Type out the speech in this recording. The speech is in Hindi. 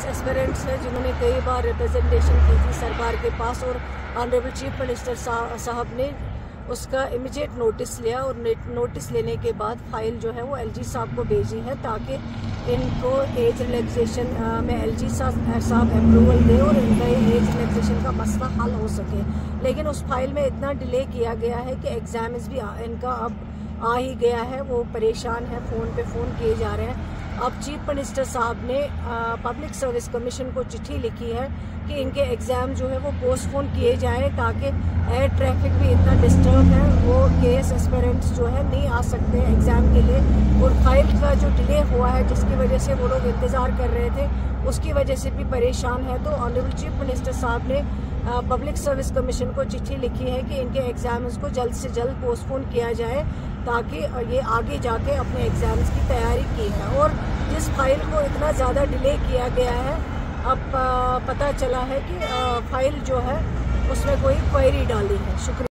केएस एस्पिरेंट्स हैं जिन्होंने कई बार रिप्रेजेंटेशन की थी सरकार के पास, और ऑनरेबल चीफ मिनिस्टर साहब ने उसका इमीडिएट नोटिस लिया और नोटिस लेने के बाद फाइल जो है वो एलजी साहब को भेजी है ताकि इनको एज रिलैक्सेशन में एलजी साहब अप्रूवल दे और इनका एज रिलैक्सेशन का मसला हल हो सके। लेकिन उस फाइल में इतना डिले किया गया है कि एग्ज़ाम्स भी इनका अब आ ही गया है, वो परेशान है, फ़ोन पे फ़ोन किए जा रहे हैं। अब चीफ मिनिस्टर साहब ने पब्लिक सर्विस कमीशन को चिट्ठी लिखी है कि इनके एग्ज़ाम जो है वो पोस्टपोन किए जाए ताकि एयर ट्रैफिक भी इतना डिस्टर्ब है, वो केएस एस्पिरेंट्स जो है नहीं आ सकते एग्ज़ाम के लिए, और फाइल का जो डिले हुआ है जिसकी वजह से वो लोग इंतज़ार कर रहे थे उसकी वजह से भी परेशान है। तो ऑनरेबल चीफ मिनिस्टर साहब ने पब्लिक सर्विस कमीशन को चिट्ठी लिखी है कि इनके एग्ज़ाम्स को जल्द से जल्द पोस्टपोन किया जाए ताकि ये आगे जाके अपने एग्ज़ाम्स की तैयारी की है। और जिस फाइल को इतना ज़्यादा डिले किया गया है, अब पता चला है कि फाइल जो है उसमें कोई क्वेरी डाली है। शुक्रिया।